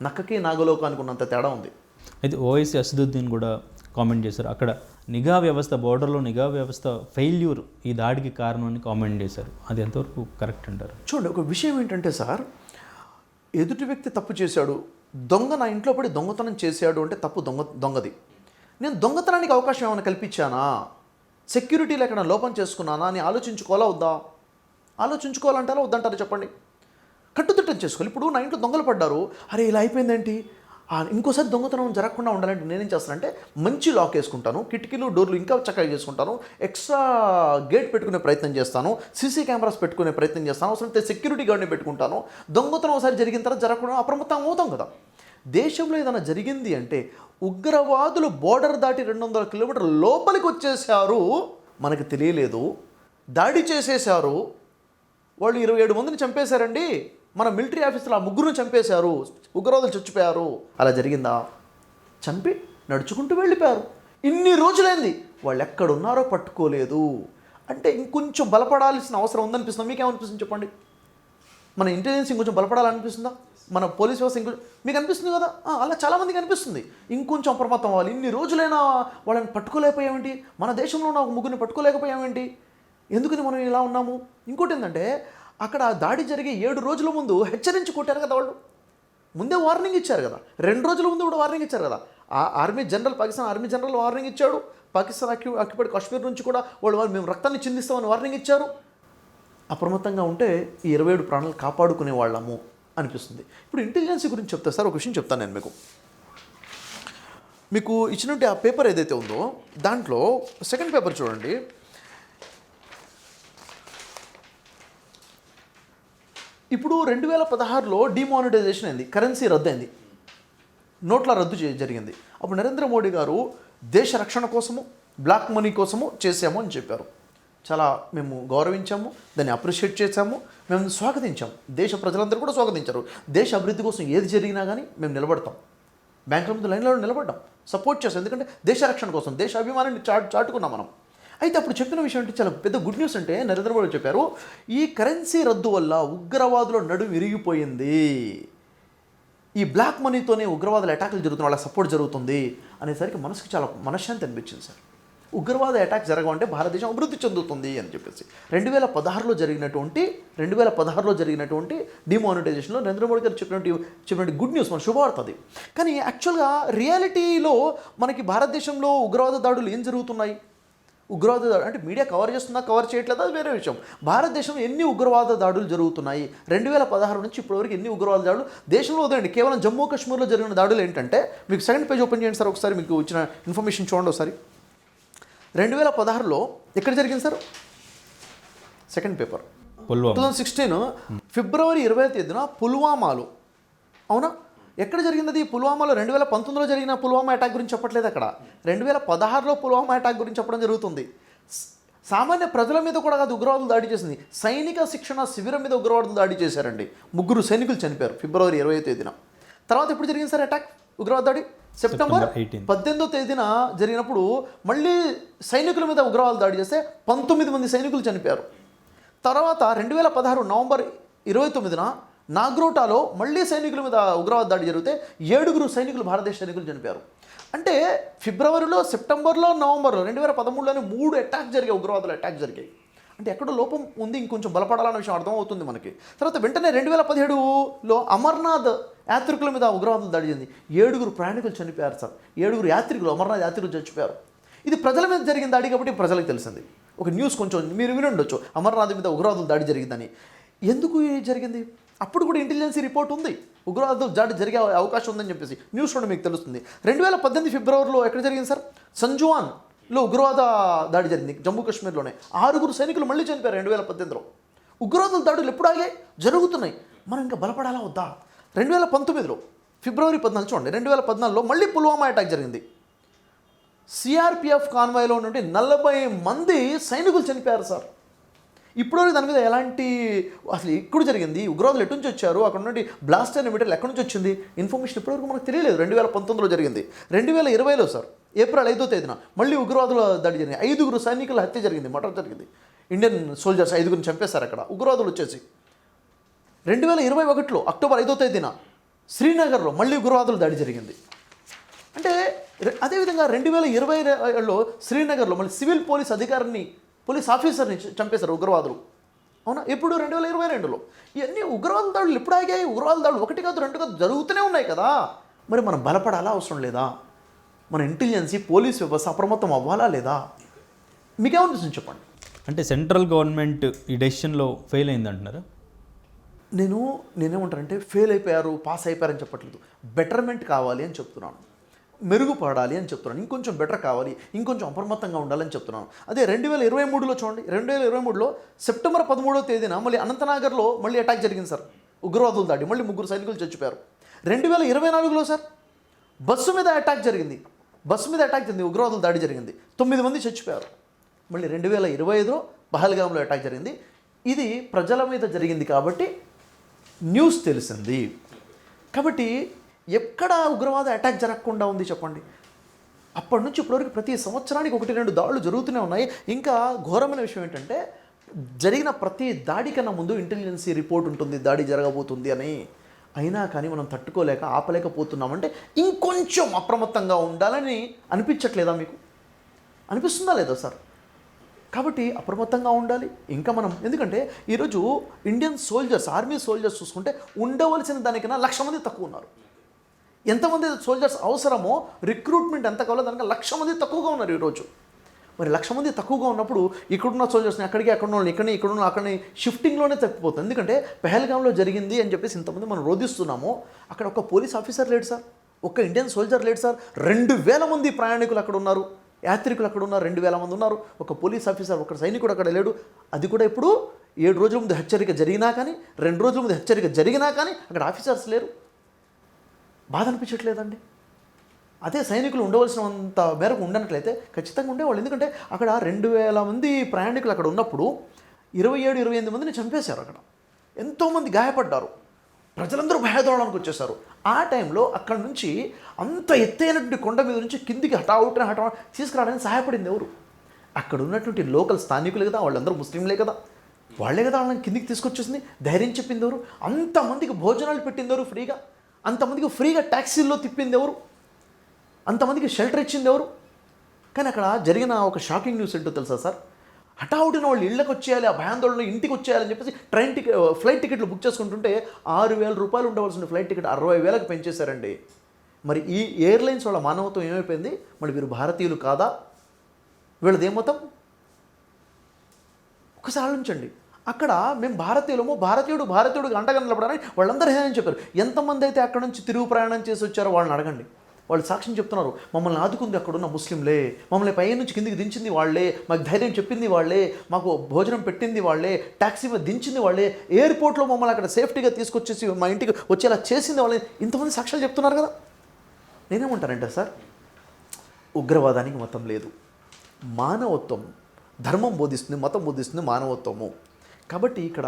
నక్కకి నాగలోకానికి ఉన్నంత తేడా ఉంది.
అయితే ఓవైసీ అసదుద్దీన్ కూడా కామెంట్ చేశారు, అక్కడ నిఘా వ్యవస్థ, బోర్డర్లో నిఘా వ్యవస్థ ఫెయిల్యూర్ ఈ దాడికి కారణం అని కామెంట్ చేశారు. అది ఎంతవరకు కరెక్ట్ అంటారు?
చూడండి, ఒక విషయం ఏంటంటే సార్, ఎదుటి వ్యక్తి తప్పు చేశాడు, దొంగ నా ఇంట్లో పడి దొంగతనం చేశాడు అంటే తప్పు దొంగది. నేను దొంగతనానికి అవకాశం ఏమైనా కల్పించానా, సెక్యూరిటీలో ఎక్కడ లోపం చేసుకున్నానా అని ఆలోచించుకోవాలా వద్దా? ఆలోచించుకోవాలంటారా వద్దంటారా చెప్పండి? కట్టుదిట్టం చేసుకోవాలి. ఇప్పుడు నా ఇంట్లో దొంగలు పడ్డారు, అరే ఇలా అయిపోయిందేంటి, ఇంకోసారి దొంగతనం జరగకుండా ఉండాలంటే నేనేం చేస్తానంటే మంచి లాక్ వేసుకుంటాను, కిటికీలు డోర్లు ఇంకా చక్కగా చేసుకుంటాను, ఎక్స్ట్రా గేట్ పెట్టుకునే ప్రయత్నం చేస్తాను, సీసీ కెమెరాస్ పెట్టుకునే ప్రయత్నం చేస్తాను, అవసరమైతే సెక్యూరిటీ గార్డ్ని పెట్టుకుంటాను. దొంగతనం ఒకసారి జరిగిన తర్వాత జరగకుండా అప్రమత్తం అవుతాం కదా. దేశంలో ఏదైనా జరిగింది అంటే ఉగ్రవాదులు బోర్డర్ దాటి 200 కిలోమీటర్ల లోపలికి వచ్చేసారు, మనకు తెలియలేదు, దాడి చేసేశారు, వాళ్ళు 27 మందిని చంపేశారండి, మన మిలిటరీ ఆఫీసర్లు ఆ 3 చంపేశారు, ఉగ్రవాదులు చచ్చిపోయారు. అలా జరిగిందా? చంపి నడుచుకుంటూ వెళ్ళిపోయారు. ఇన్ని రోజులైంది, వాళ్ళు ఎక్కడున్నారో పట్టుకోలేదు. అంటే ఇంకొంచెం బలపడాల్సిన అవసరం ఉందనిపిస్తుందా? మీకేమనిపిస్తుంది చెప్పండి? మన ఇంటెలిజెన్స్ ఇంకొంచెం బలపడాలనిపిస్తుందా? మన పోలీస్ వ్యవస్థ ఇంకొంచెం మీకు అనిపిస్తుంది కదా? అలా చాలామందికి అనిపిస్తుంది. ఇంకొంచెం అప్రమత్తం అవ్వాలి. ఇన్ని రోజులైనా వాళ్ళని పట్టుకోలేకపోయామేంటి? మన దేశంలో ఉన్న 3 పట్టుకోలేకపోయామేంటి? ఎందుకని మనం ఇలా ఉన్నాము? ఇంకోటి ఏంటంటే అక్కడ దాడి జరిగే 7 రోజుల ముందు హెచ్చరించి కొట్టారు కదా వాళ్ళు. ముందే వార్నింగ్ ఇచ్చారు కదా, 2 రోజుల ముందు కూడా వార్నింగ్ ఇచ్చారు కదా. ఆ army general, Pakistan army general warning ఇచ్చాడు. పాకిస్తాన్ ఆక్యుపైడ్ కాశ్మీర్ నుంచి కూడా వాళ్ళు మేము రక్తాన్ని చిందిస్తామని వార్నింగ్ ఇచ్చారు. అప్రమత్తంగా ఉంటే ఈ 27 ప్రాణాలు కాపాడుకునే వాళ్ళము అనిపిస్తుంది. ఇప్పుడు ఇంటెలిజెన్సీ గురించి చెప్తా సార్, ఒక విషయం చెప్తాను నేను మీకు ఇచ్చినట్టు ఆ పేపర్ ఏదైతే ఉందో దాంట్లో సెకండ్ పేపర్ చూడండి. ఇప్పుడు 2016లో డిమానిటైజేషన్ అయింది, కరెన్సీ రద్దయింది, నోట్ల రద్దు జరిగింది. అప్పుడు నరేంద్ర మోడీ గారు దేశ రక్షణ కోసము, బ్లాక్ మనీ కోసము చేసాము అని చెప్పారు. చాలా మేము గౌరవించాము, దాన్ని అప్రిషియేట్ చేశాము, మేము స్వాగతించాము. దేశ ప్రజలందరూ కూడా స్వాగతించారు. దేశ అభివృద్ధి కోసం ఏది జరిగినా కానీ మేము నిలబడతాం. బ్యాంకుల ముందు లైన్లో నిలబడ్డాం, సపోర్ట్ చేస్తాం. ఎందుకంటే దేశ రక్షణ కోసం, దేశ అభిమానాన్ని చాటుకున్నాం మనం. అయితే అప్పుడు చెప్పిన విషయం అంటే చాలా పెద్ద గుడ్ న్యూస్. అంటే నరేంద్ర మోడీ చెప్పారు, ఈ కరెన్సీ రద్దు వల్ల ఉగ్రవాదుల నడుము విరిగిపోయింది, ఈ బ్లాక్ మనీతోనే ఉగ్రవాదుల అటాకులు జరుగుతున్న వాళ్ళ సపోర్ట్ జరుగుతుంది అనేసరికి మనసుకు చాలా మనశ్శాంతి అనిపించింది సార్. ఉగ్రవాద అటాక్ జరగమంటే భారతదేశం అభివృద్ధి చెందుతుంది అని చెప్పేసి 2016లో జరిగినటువంటి డిమానిటైజేషన్లో నరేంద్ర మోడీ గారు చెప్పినటువంటి గుడ్ న్యూస్, మన శుభవార్త అది. కానీ యాక్చువల్గా రియాలిటీలో మనకి భారతదేశంలో ఉగ్రవాద దాడులు ఏం జరుగుతున్నాయి, ఉగ్రవాద దాడులు అంటే మీడియా కవర్ చేస్తుందా కవర్ చేయట్లేదా అది వేరే విషయం. భారతదేశంలో ఎన్ని ఉగ్రవాద దాడులు జరుగుతున్నాయి 2016 నుంచి ఇప్పటివరకు ఎన్ని ఉగ్రవాద దాడులు దేశంలో వదండి. కేవలం జమ్మూ కాశ్మీర్లో జరిగిన దాడులు ఏంటంటే, మీకు సెకండ్ పేజ్ ఓపెన్ చేయండి సార్ ఒకసారి, మీకు ఇచ్చిన ఇన్ఫర్మేషన్ చూడండి ఒకసారి. 2016లో ఎక్కడ జరిగింది సార్, సెకండ్ పేపర్ 2016 ఫిబ్రవరి 20వ తేదీన పుల్వామాలో, అవునా, ఎక్కడ జరిగింది అది? పుల్వామాలో. 2019లో జరిగిన పుల్వామా అటాక్ గురించి చెప్పట్లేదు అక్కడ, 2016లో పుల్వామా అటాక్ గురించి చెప్పడం జరుగుతుంది. సామాన్య ప్రజల మీద కూడా కాదు ఉగ్రవాదులు దాడి చేసింది, సైనిక శిక్షణ శిబిరం మీద ఉగ్రవాదులు దాడి చేశారండి. 3 సైనికులు చనిపోయారు ఫిబ్రవరి 20వ తేదీన. తర్వాత ఎప్పుడు జరిగింది సార్ అటాక్, ఉగ్రవాద దాడి? సెప్టెంబర్ 18వ తేదీన జరిగినప్పుడు మళ్ళీ సైనికుల మీద ఉగ్రవాదులు దాడి చేస్తే 19 మంది సైనికులు చనిపోయారు. తర్వాత 2016 నవంబర్ 29న నాగ్రోటాలో మళ్ళీ సైనికుల మీద ఉగ్రవాద దాడి జరిగితే 7 సైనికులు, భారతదేశ సైనికులు చనిపోయారు. అంటే ఫిబ్రవరిలో, సెప్టెంబర్లో, నవంబర్లో 2013లోనే 3 అటాక్ జరిగాయి, ఉగ్రవాదుల అటాక్ జరిగాయి. అంటే ఎక్కడో లోపం ఉంది, ఇంకొంచెం బలపడాలన్న విషయం అర్థమవుతుంది మనకి. తర్వాత వెంటనే 2017లో అమర్నాథ్ యాత్రికుల మీద ఉగ్రవాదులు దాడి జరిగింది, 7 ప్రయాణికులు చనిపోయారు సార్, 7 యాత్రికులు, అమర్నాథ్ యాత్రికులు చచ్చిపోయారు. ఇది ప్రజల మీద జరిగిన దాడి కాబట్టి ప్రజలకు తెలిసింది. ఒక న్యూస్ కొంచెం మీరు విని ఉండొచ్చు, అమర్నాథ్ మీద ఉగ్రవాదులు దాడి జరిగిందని. ఎందుకు జరిగింది? అప్పుడు కూడా ఇంటెలిజెన్సీ రిపోర్ట్ ఉంది, ఉగ్రవాదులు దాడి జరిగే అవకాశం ఉందని చెప్పేసి న్యూస్ కూడా మీకు తెలుస్తుంది. 2018 ఫిబ్రవరిలో ఎక్కడ జరిగింది సార్, సంజువాన్లో ఉగ్రవాద దాడి జరిగింది జమ్మూ కాశ్మీర్లోనే, 6 సైనికులు మళ్ళీ చనిపోయారు 2018లో. ఉగ్రవాదుల దాడులు ఎప్పుడు ఆగాయి? జరుగుతున్నాయి. మనం ఇంకా బలపడాలా వద్దా? 2019లో ఫిబ్రవరి 14 చూడండి, 2014లో మళ్ళీ పుల్వామా అటాక్ జరిగింది. సిఆర్పిఎఫ్ కాన్వాయ్లో నుండి 40 మంది సైనికులు చనిపోయారు సార్. ఇప్పటివరకు దాని మీద ఎలాంటి, అసలు ఎప్పుడు జరిగింది, ఉగ్రవాదులు ఎటు నుంచి వచ్చారు, అక్కడ నుండి బ్లాస్ట్ అయిన మెటీరియల్ ఎక్కడి నుంచి వచ్చింది, ఇన్ఫర్మేషన్ ఇప్పటివరకు మనకు తెలియలేదు. 2019లో జరిగింది. 2020లో సార్ ఏప్రిల్ 5వ తేదీన మళ్ళీ ఉగ్రవాదుల దాడి జరిగింది, 5 సైనికుల హత్య జరిగింది, మర్డర్ జరిగింది. ఇండియన్ సోల్జర్స్ 5 చంపేశారు అక్కడ ఉగ్రవాదులు వచ్చేసి. 2021లో అక్టోబర్ 5వ తేదీన శ్రీనగర్లో మళ్ళీ ఉగ్రవాదుల దాడి జరిగింది. అంటే అదేవిధంగా 2020లో శ్రీనగర్లో మళ్ళీ సివిల్ పోలీస్ ఆఫీసర్ని చంపేశారు ఉగ్రవాదులు, అవునా. ఎప్పుడు 2022లో. ఇవన్నీ ఉగ్రవాద దాడులు ఎప్పుడు ఆగాయి? ఉగ్రవాద దాడులు 1 కాదు 2 కాదు జరుగుతూనే ఉన్నాయి కదా. మరి మనం బలపడాలా అవసరం లేదా? మన ఇంటెలిజెన్సీ పోలీస్ వ్యవస్థ అప్రమత్తం అవ్వాలా లేదా? మీకేమనిపిస్తుంది చెప్పండి.
అంటే సెంట్రల్ గవర్నమెంట్ ఈ డెసిషన్లో ఫెయిల్ అయింది అంటున్నారా?
నేనేమంటానంటే ఫెయిల్ అయిపోయారు, పాస్ అయిపోయారని చెప్పట్లేదు, బెటర్మెంట్ కావాలి అని చెప్తున్నాను, మెరుగుపడాలి అని చెప్తున్నాను, ఇంకొంచెం బెటర్ కావాలి, ఇంకొంచెం అప్రమత్తంగా ఉండాలని చెప్తున్నాను. అదే 2023లో చూడండి, 2023లో సెప్టెంబర్ 13వ తేదీన మళ్ళీ అనంతనాగర్లో మళ్ళీ అటాక్ జరిగింది సార్, ఉగ్రవాదులు దాడి, మళ్ళీ 3 సైనికులు చచ్చిపోయారు. 2024లో సార్ బస్సు మీద అటాక్ జరిగింది, ఉగ్రవాదులు దాడి జరిగింది, 9 మంది చచ్చిపోయారు. మళ్ళీ 2025లో పహల్గామ్లో అటాక్ జరిగింది. ఇది ప్రజల మీద జరిగింది కాబట్టి న్యూస్ తెలిసింది. కాబట్టి ఎక్కడ ఉగ్రవాద అటాక్ జరగకుండా ఉంది చెప్పండి? అప్పటి నుంచి ఇప్పటివరకు ప్రతి సంవత్సరానికి 1-2 దాడులు జరుగుతూనే ఉన్నాయి. ఇంకా ఘోరమైన విషయం ఏంటంటే, జరిగిన ప్రతి దాడి కన్నా ముందు ఇంటెలిజెన్సీ రిపోర్ట్ ఉంటుంది దాడి జరగబోతుంది అని. అయినా కానీ మనం తట్టుకోలేక ఆపలేకపోతున్నామంటే ఇంకొంచెం అప్రమత్తంగా ఉండాలని అనిపించట్లేదా మీకు? అనిపిస్తుందా లేదా సార్? కాబట్టి అప్రమత్తంగా ఉండాలి. ఇంకా మనం ఎందుకంటే ఈరోజు ఇండియన్ సోల్జర్స్, ఆర్మీ సోల్జర్స్ చూసుకుంటే ఉండవలసిన దానికన్నా 1,00,000 మంది తక్కువ ఉన్నారు. ఎంతమంది సోల్జర్స్ అవసరమో రిక్రూట్మెంట్ ఎంత కావాలో దానికి 1,00,000 మంది తక్కువగా ఉన్నారు ఈరోజు. మరి 1,00,000 మంది తక్కువగా ఉన్నప్పుడు ఇక్కడున్న సోల్జర్స్ని అక్కడికి, అక్కడ వాళ్ళని ఇక్కడిని, ఇక్కడున్న అక్కడిని షిఫ్టింగ్లోనే తప్పిపోతుంది. ఎందుకంటే పెహల్గాంలో జరిగింది అని చెప్పేసి ఇంతమంది మనం రోధిస్తున్నాము. అక్కడ ఒక పోలీస్ ఆఫీసర్ లేడు సార్, ఒక్క ఇండియన్ సోల్జర్ లేడు సార్. 2,000 మంది ప్రయాణికులు అక్కడ ఉన్నారు, యాత్రికులు అక్కడ ఉన్నారు, 2,000 మంది ఉన్నారు. ఒక పోలీస్ ఆఫీసర్, ఒక సైనికుడు అక్కడ లేడు. అది కూడా ఇప్పుడు 7 రోజుల ముందు హెచ్చరిక జరిగినా కానీ, 2 రోజుల ముందు హెచ్చరిక జరిగినా కానీ అక్కడ ఆఫీసర్స్ లేరు. బాధ అనిపించట్లేదండి? అదే సైనికులు ఉండవలసినంత మేరకు ఉండనట్లయితే ఖచ్చితంగా ఉండేవాళ్ళు. ఎందుకంటే అక్కడ 2,000 మంది ప్రయాణికులు అక్కడ ఉన్నప్పుడు 27-28 మందిని చంపేశారు. అక్కడ ఎంతోమంది గాయపడ్డారు, ప్రజలందరూ భయదోళనకు వచ్చేసారు. ఆ టైంలో అక్కడ నుంచి అంత ఎత్తైనటువంటి కొండ మీద నుంచి కిందికి హఠావుటిన తీసుకురావడానికి సహాయపడింది ఎవరు? అక్కడ ఉన్నటువంటి లోకల్ స్థానికులే కదా, వాళ్ళందరూ ముస్లింలే కదా, వాళ్ళే కదా వాళ్ళని కిందికి తీసుకొచ్చేసింది. ధైర్యం చెప్పింది ఎవరు? అంతమందికి భోజనాలు పెట్టింది ఎవరు ఫ్రీగా? అంతమందికి ఫ్రీగా ట్యాక్సీల్లో తిప్పింది ఎవరు? అంతమందికి షెల్టర్ ఇచ్చింది ఎవరు? కానీ అక్కడ జరిగిన ఒక షాకింగ్ న్యూస్ ఏంటో తెలుసా సార్? హఠావుటిన వాళ్ళు ఇళ్ళకి వచ్చేయాలి, ఆ భయాందోళనలో ఇంటికి వచ్చేయాలని చెప్పేసి ఫ్లైట్ టికెట్లు బుక్ చేసుకుంటుంటే 6,000 రూపాయలు ఉండవలసిన ఫ్లైట్ టికెట్ 60,000కి పెంచేశారండి. మరి ఈ ఎయిర్లైన్స్ వాళ్ళ మానవత్వం ఏమైపోయింది? మరి వీరు భారతీయులు కాదా? వీళ్ళది ఏమవుతాం? ఒకసారి ఆలోచించండి. అక్కడ మేము భారతీయుడు అండగా నిలబడాలని వాళ్ళందరూ ఏమని చెప్పారు. ఎంతమంది అయితే అక్కడ నుంచి తిరుగు ప్రయాణం చేసి వచ్చారో వాళ్ళని అడగండి. వాళ్ళు సాక్ష్యం చెప్తున్నారు. మమ్మల్ని ఆదుకుంది అక్కడున్న ముస్లింలే, మమ్మల్ని పై నుంచి కిందికి దించింది వాళ్ళే, మాకు ధైర్యం చెప్పింది వాళ్ళే, మాకు భోజనం పెట్టింది వాళ్ళే, ట్యాక్సీ మీద దించింది వాళ్ళే, ఎయిర్పోర్ట్లో మమ్మల్ని అక్కడ సేఫ్టీగా తీసుకొచ్చేసి మా ఇంటికి వచ్చేలా చేసింది వాళ్ళే. ఇంతమంది సాక్ష్యాలు చెప్తున్నారు కదా. నేనేమంటానంటే సార్, ఉగ్రవాదానికి మతం లేదు, మానవత్వం, ధర్మం బోధిస్తుంది, మతం బోధిస్తుంది మానవత్వము. కాబట్టి ఇక్కడ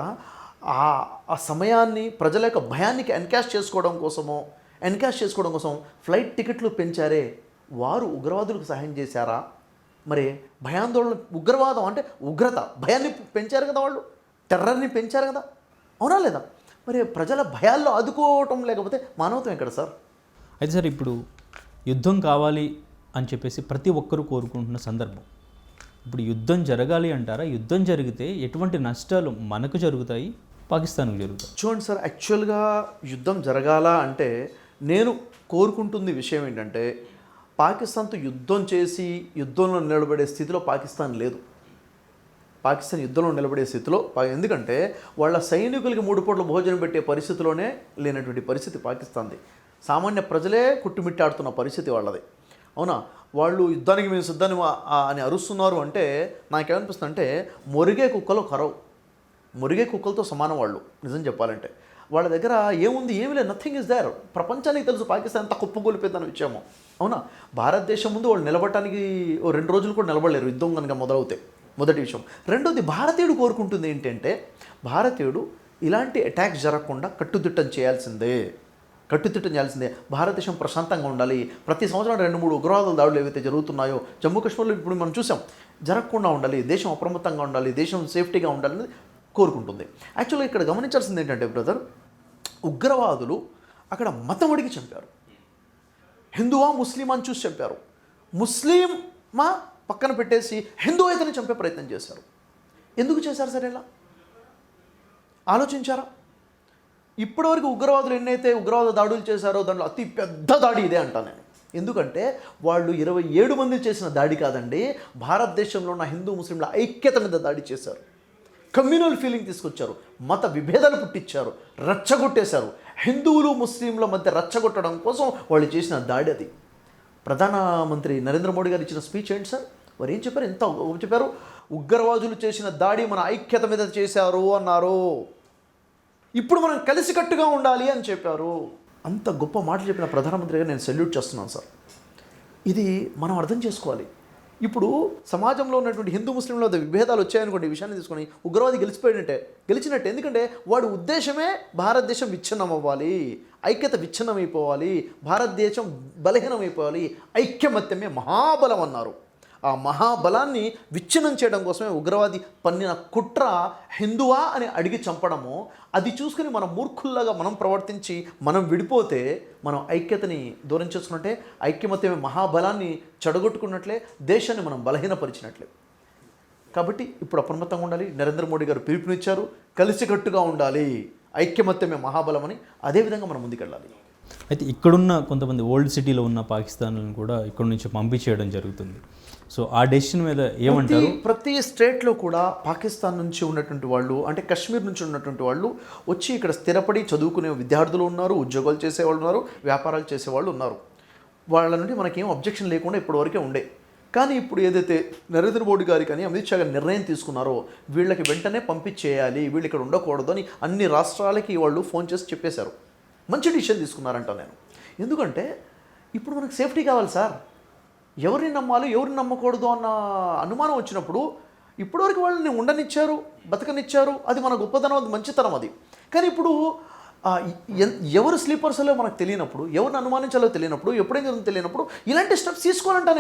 ఆ సమయాన్ని ప్రజల యొక్క భయానికి ఎన్కాష్ చేసుకోవడం కోసం ఫ్లైట్ టికెట్లు పెంచారే, వారు ఉగ్రవాదులకు సహాయం చేశారా? మరి భయాందోళన, ఉగ్రవాదం అంటే ఉగ్రత, భయాన్ని పెంచారు కదా, వాళ్ళు టెర్రర్ని పెంచారు కదా, అవునా లేదా? మరి ప్రజల భయాల్లో ఆదుకోవటం లేకపోతే మానవత్వం ఎక్కడ సార్?
అయితే సార్, ఇప్పుడు యుద్ధం కావాలి అని చెప్పేసి ప్రతి ఒక్కరూ కోరుకుంటున్న సందర్భం. ఇప్పుడు యుద్ధం జరగాలి అంటారా? యుద్ధం జరిగితే ఎటువంటి నష్టాలు మనకు జరుగుతాయి, పాకిస్తాన్కు జరుగుతాయి?
చూడండి సార్, యాక్చువల్గా యుద్ధం జరగాల అంటే నేను కోరుకుంటుంది విషయం ఏంటంటే, పాకిస్తాన్తో యుద్ధం చేసి యుద్ధంలో నిలబడే స్థితిలో పాకిస్తాన్ లేదు. పాకిస్తాన్ యుద్ధంలో నిలబడే స్థితిలో, ఎందుకంటే వాళ్ళ సైనికులకి 3 పూట్ల భోజనం పెట్టే పరిస్థితిలోనే లేనటువంటి పరిస్థితి పాకిస్తాన్ది. సామాన్య ప్రజలే కుట్టుమిట్టాడుతున్న పరిస్థితి వాళ్ళది. అవునా? వాళ్ళు యుద్ధానికి మేము సిద్ధాన్ని అని అరుస్తున్నారు అంటే నాకేమనిపిస్తుంది అంటే, మొరిగే కుక్కలతో సమానం వాళ్ళు. నిజం చెప్పాలంటే వాళ్ళ దగ్గర ఏముంది? ఏమీ లేదు, నథింగ్ ఇస్ దేర్. ప్రపంచానికి తెలుసు పాకిస్తాన్ అంత కుప్పగొలిపోయిందని విషయము. అవునా? భారతదేశం ముందు వాళ్ళు నిలబడటానికి 2 రోజులు కూడా నిలబడలేరు యుద్ధం కనుక మొదలవుతే. మొదటి విషయం. రెండోది, భారతీయుడు కోరుకుంటుంది ఏంటంటే, భారతీయుడు ఇలాంటి అటాక్స్ జరగకుండా కట్టుదిట్టం చేయాల్సిందే. భారతదేశం ప్రశాంతంగా ఉండాలి. ప్రతి సంవత్సరం 2-3 ఉగ్రవాదుల దాడులు ఏవైతే జరుగుతున్నాయో జమ్మూ కాశ్మీర్లో ఇప్పుడు మనం చూసాం, జరగకుండా ఉండాలి, దేశం అప్రమత్తంగా ఉండాలి, దేశం సేఫ్టీగా ఉండాలని కోరుకుంటుంది. యాక్చువల్గా ఇక్కడ గమనించాల్సింది ఏంటంటే బ్రదర్, ఉగ్రవాదులు అక్కడ మతం అడిగి చంపారు. హిందువా ముస్లిమా అని చూసి చంపారు. ముస్లిమా పక్కన పెట్టేసి హిందూ అయితేనే చంపే ప్రయత్నం చేశారు. ఎందుకు చేశారు సార్ ఇలా? ఆలోచించారా? ఇప్పటివరకు ఉగ్రవాదులు ఎన్నైతే ఉగ్రవాద దాడులు చేశారో దాంట్లో అతి పెద్ద దాడి ఇదే అంటాను నేను. ఎందుకంటే వాళ్ళు 27 మంది చేసిన దాడి కాదండి, భారతదేశంలో ఉన్న హిందూ ముస్లింల ఐక్యత మీద దాడి చేశారు. కమ్యూనల్ ఫీలింగ్ తీసుకొచ్చారు, మత విభేదాలు పుట్టించారు, రచ్చగొట్టేశారు. హిందువులు ముస్లింల మధ్య రచ్చగొట్టడం కోసం వాళ్ళు చేసిన దాడి అది. ప్రధానమంత్రి నరేంద్ర మోడీ గారు ఇచ్చిన స్పీచ్ ఏంటి సార్? వారు ఏం చెప్పారు? ఎంత చెప్పారు? ఉగ్రవాదులు చేసిన దాడి మన ఐక్యత మీద చేశారు అన్నారు. ఇప్పుడు మనం కలిసికట్టుగా ఉండాలి అని చెప్పారు. అంత గొప్ప మాటలు చెప్పిన ప్రధానమంత్రి గారు నేను సెల్యూట్ చేస్తున్నాను సార్. ఇది మనం అర్థం చేసుకోవాలి. ఇప్పుడు సమాజంలో ఉన్నటువంటి హిందూ ముస్లింల విభేదాలు వచ్చాయనుకోండి, ఈ విషయాన్ని తీసుకొని ఉగ్రవాది గెలిచినట్టే. ఎందుకంటే వాడి ఉద్దేశమే భారతదేశం విచ్ఛిన్నం అవ్వాలి, ఐక్యత విచ్ఛిన్నమైపోవాలి, భారతదేశం బలహీనమైపోవాలి, ఐక్యమత్యమే మహాబలం అన్నారు. ఆ మహాబలాన్ని విచ్ఛిన్నం చేయడం కోసమే ఉగ్రవాది పన్నిన కుట్ర హిందువా అని అడిగి చంపడము. అది చూసుకుని మనం మూర్ఖుల్లాగా మనం ప్రవర్తించి మనం విడిపోతే మనం ఐక్యతని దూరం చేసుకున్నట్టే, ఐక్యమత్యమే మహాబలాన్ని చెడగొట్టుకున్నట్లే, దేశాన్ని మనం బలహీనపరిచినట్లే. కాబట్టి ఇప్పుడు అప్రమత్తంగా ఉండాలి. నరేంద్ర మోడీ గారు పిలుపునిచ్చారు, కలిసికట్టుగా ఉండాలి, ఐక్యమత్యమే మహాబలం అని. అదేవిధంగా మనం ముందుకెళ్ళాలి.
అయితే ఇక్కడున్న కొంతమంది ఓల్డ్ సిటీలో ఉన్న పాకిస్తాన్లను కూడా ఇక్కడ నుంచి పంపించేయడం జరుగుతుంది. సో ఆ డెసిషన్ మీద ఏమంటారు?
ప్రతి స్టేట్లో కూడా పాకిస్తాన్ నుంచి ఉన్నటువంటి వాళ్ళు, అంటే కశ్మీర్ నుంచి ఉన్నటువంటి వాళ్ళు వచ్చి ఇక్కడ స్థిరపడి చదువుకునే విద్యార్థులు ఉన్నారు, ఉద్యోగాలు చేసేవాళ్ళు ఉన్నారు, వ్యాపారాలు చేసేవాళ్ళు ఉన్నారు. వాళ్ళ నుండి మనకేం అబ్జెక్షన్ లేకుండా ఇప్పటివరకే ఉండే. కానీ ఇప్పుడు ఏదైతే నరేంద్ర మోడీ గారి కానీ అమిత్ షా గారి నిర్ణయం తీసుకున్నారో వీళ్ళకి వెంటనే పంపించేయాలి, వీళ్ళు ఇక్కడ ఉండకూడదు అని అన్ని రాష్ట్రాలకి వాళ్ళు ఫోన్ చేసి చెప్పేశారు. మంచి డిసిషన్ తీసుకున్నారంట నేను. ఎందుకంటే ఇప్పుడు మనకు సేఫ్టీ కావాలి సార్. ఎవరిని నమ్మాలి, ఎవరిని నమ్మకూడదు అన్న అనుమానం వచ్చినప్పుడు ఇప్పటివరకు వాళ్ళని ఉండనిచ్చారు, బతకనిచ్చారు. అది మన గొప్పతనం, అది మంచితనం అది. కానీ ఇప్పుడు ఎవరు స్లీపర్స్లో మనకు తెలియనప్పుడు, ఎవరిని అనుమానించాలో తెలియనప్పుడు, ఎప్పుడేం జరుగుతుందో తెలియనప్పుడు ఇలాంటి స్టెప్స్ తీసుకోవాలంట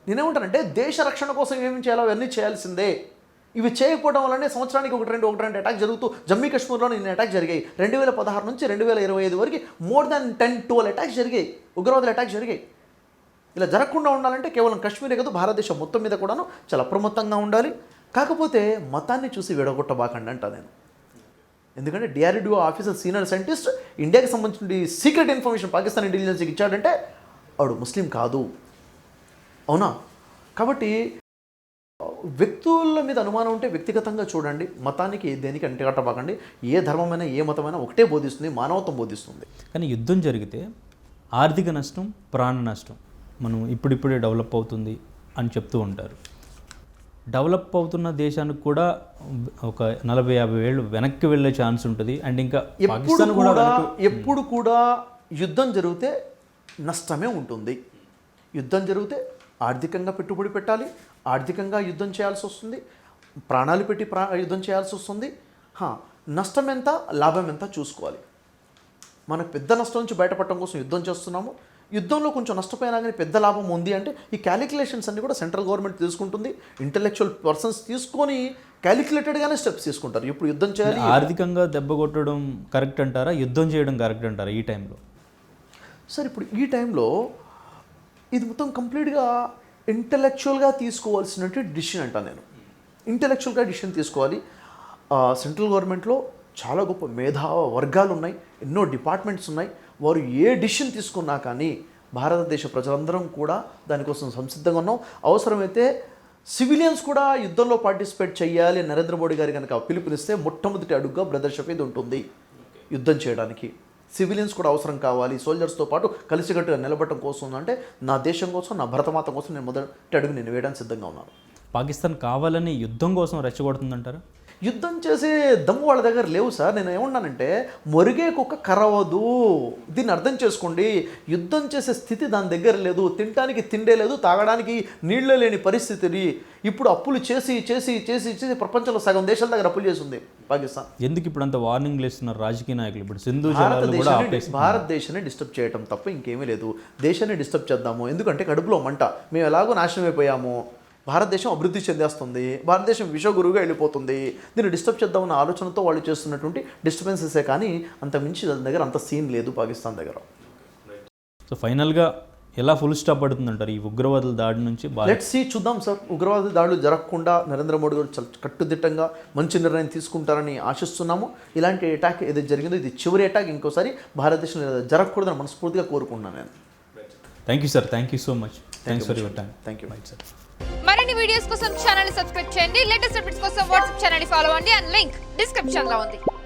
నేనేమంటానంటే దేశ రక్షణ కోసం ఏమి చేయాలో అవన్నీ చేయాల్సిందే. ఇవి చేయకపోవడం వల్లనే సంవత్సరానికి ఒకటి రెండు అటాక్ జరుగుతూ జమ్మూ కాశ్మీర్లోనే ఇన్ని అటాక్ జరిగాయి. 2016 నుంచి 2025 వరకు మోర్ దాన్ 10-12 అటాక్స్ జరిగాయి, ఉగ్రవాదుల అటాక్ జరిగాయి. ఇలా జరగకుండా ఉండాలంటే కేవలం కాశ్మీరే కాదు, భారతదేశం మొత్తం మీద కూడాను చాలా అప్రమత్తంగా ఉండాలి. కాకపోతే మతాన్ని చూసి విడగొట్టబాకండి అంట నేను. ఎందుకంటే DRDO ఆఫీసర్ సీనియర్ సైంటిస్ట్ ఇండియాకి సంబంధించిన సీక్రెట్ ఇన్ఫర్మేషన్ పాకిస్తాన్ ఇంటెలిజెన్స్కి ఇచ్చాడంటే వాడు ముస్లిం కాదు, అవునా? కాబట్టి వ్యక్తుల మీద అనుమానం ఉంటే వ్యక్తిగతంగా చూడండి, మతానికి దేనికి అంటగట్టబాకండి. ఏ ధర్మమైనా ఏ మతమైనా ఒకటే బోధిస్తుంది, మానవత్వం బోధిస్తుంది.
కానీ యుద్ధం జరిగితే ఆర్థిక నష్టం, ప్రాణ నష్టం, మనం ఇప్పుడిప్పుడే డెవలప్ అవుతుంది అని చెప్తూ ఉంటారు. డెవలప్ అవుతున్న దేశానికి కూడా ఒక 40-50 ఏళ్ళు వెనక్కి వెళ్ళే ఛాన్స్ ఉంటుంది. అండ్ ఇంకా
ఎప్పుడు కూడా యుద్ధం జరిగితే నష్టమే ఉంటుంది. యుద్ధం జరిగితే ఆర్థికంగా పెట్టుబడి పెట్టాలి, ఆర్థికంగా యుద్ధం చేయాల్సి వస్తుంది, ప్రాణాలు పెట్టి యుద్ధం చేయాల్సి వస్తుంది. నష్టం ఎంత, లాభం ఎంత చూసుకోవాలి. మనకు పెద్ద నష్టం నుంచి బయటపడటం కోసం యుద్ధం చేస్తున్నాము. యుద్ధంలో కొంచెం నష్టపోయినా కానీ పెద్ద లాభం ఉంది అంటే ఈ క్యాలిక్యులేషన్స్ అన్ని కూడా సెంట్రల్ గవర్నమెంట్ తీసుకుంటుంది. ఇంటెలెక్చువల్ పర్సన్స్ తీసుకొని క్యాలిక్యులేటెడ్గానే స్టెప్స్ తీసుకుంటారు. ఇప్పుడు యుద్ధం చేయాలి.
ఆర్థికంగా దెబ్బ కొట్టడం కరెక్ట్ అంటారా, యుద్ధం చేయడం కరెక్ట్ అంటారా ఈ టైంలో?
సార్ ఇప్పుడు ఈ టైంలో ఇది మొత్తం కంప్లీట్గా ఇంటెలెక్చువల్గా తీసుకోవాల్సినటువంటి డిసిషన్ అంటాను నేను. ఇంటెలెక్చువల్గా డిసిషన్ తీసుకోవాలి. సెంట్రల్ గవర్నమెంట్లో చాలా గొప్ప మేధా వర్గాలు ఉన్నాయి, ఎన్నో డిపార్ట్మెంట్స్ ఉన్నాయి. వారు ఏ డిసిషన్ తీసుకున్నా కానీ భారతదేశ ప్రజలందరం కూడా దానికోసం సంసిద్ధంగా ఉన్నాం. అవసరమైతే సివిలియన్స్ కూడా యుద్ధంలో పార్టిసిపేట్ చేయాలి. నరేంద్ర మోడీ గారు కనుక పిలుపునిస్తే మొట్టమొదటి అడుగుగా బ్రదర్ షఫీద్ ఉంటుంది యుద్ధం చేయడానికి. సివిలియన్స్ కూడా అవసరం కావాలి. సోల్జర్స్తో పాటు కలిసికట్టుగా నిలబడటం కోసం అంటే నా దేశం కోసం, నా భరతమాత కోసం నేను మొదటి అడుగు నేను వేయడానికి సిద్ధంగా ఉన్నాను.
పాకిస్తాన్ కావాలని యుద్ధం కోసం రెచ్చగొడుతుందంటారా?
యుద్ధం చేసే దమ్ము వాళ్ళ దగ్గర లేవు సార్. నేను ఏమన్నానంటే మొరిగే కుక్క కరవదు, దీన్ని అర్థం చేసుకోండి. యుద్ధం చేసే స్థితి దాని దగ్గర లేదు, తినడానికి తిండే లేదు, తాగడానికి నీళ్ళే లేని పరిస్థితి. ఇప్పుడు అప్పులు చేసి చేసి చేసి చేసి ప్రపంచంలో సగం దేశాల దగ్గర అప్పులు చేస్తుంది పాకిస్తాన్.
ఎందుకు ఇప్పుడు అంత వార్నింగ్ ఇస్తున్నారు రాజకీయ నాయకులు? ఇప్పుడు
భారతదేశాన్ని డిస్టర్బ్ చేయడం తప్ప ఇంకేమీ లేదు. దేశాన్ని డిస్టర్బ్ చేద్దాము, ఎందుకంటే కడుపులో మంట. మేము ఎలాగో నాశనం అయిపోయాము, భారతదేశం అభివృద్ధి చెందేస్తుంది, భారతదేశం విశ్వగురువుగా వెళ్ళిపోతుంది, దీన్ని డిస్టర్బ్ చేద్దామన్న ఆలోచనతో వాళ్ళు చేస్తున్నటువంటి డిస్టర్బెన్సెసే కానీ అంత మించి దాని దగ్గర అంత సీన్ లేదు పాకిస్తాన్ దగ్గర.
సో ఫైనల్గా ఎలా ఫుల్ స్టాప్ పడుతుందంటారు ఈ ఉగ్రవాదుల దాడి నుంచి?
లెట్స్ సీ, చూద్దాం సార్. ఉగ్రవాద దాడులు జరగకుండా నరేంద్ర మోడీ గారు కట్టుదిట్టంగా మంచి నిర్ణయం తీసుకుంటారని ఆశిస్తున్నాము. ఇలాంటి అటాక్ ఏదైతే జరిగిందో ఇది చివరి అటాక్, ఇంకోసారి భారతదేశంలో జరగకూడదని మనస్ఫూర్తిగా కోరుకుంటున్నాను నేను.
Thank you sir, thank you so much. Thanks for your time.
Thank you
sir.
మరిన్ని వీడియోస్ కోసం ఛానల్ ని సబ్స్క్రైబ్ చేయండి. లేటెస్ట్ అప్డేట్స్ కోసం వాట్సాప్ ఛానల్ ని ఫాలో అవ్వండి. అండ్ లింక్ డిస్క్రిప్షన్ లో ఉంది.